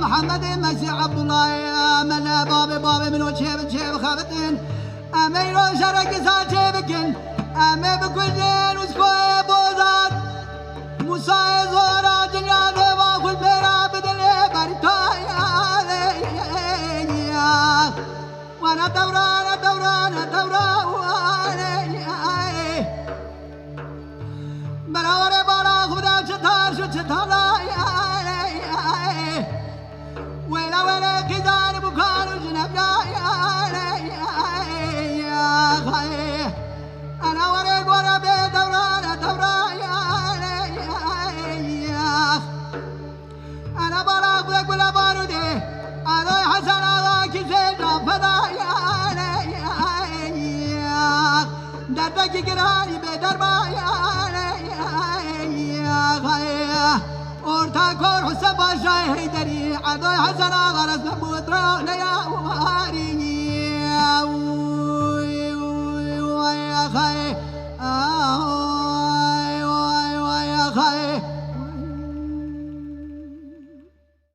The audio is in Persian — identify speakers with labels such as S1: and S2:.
S1: محمد مسيح عبد الله من باب من وجه شيب خابتين أمين وشرك ساتبكن أمي بكلين وسكوي بوزات موسى زورا دنيا دوا كل بيرا بدلي برتاي وانا دوران براوري بارا خدا شتار ولا كذان بكار جنبنا يا خي أنا ورا بدوران يا أنا براك ولا بارودي أنا حسن الله كيسيد فدا يا دردك كراني بدربا يا خي أورتا كور حسب شاهدري عدو حسنا غرس بوترا ليا واري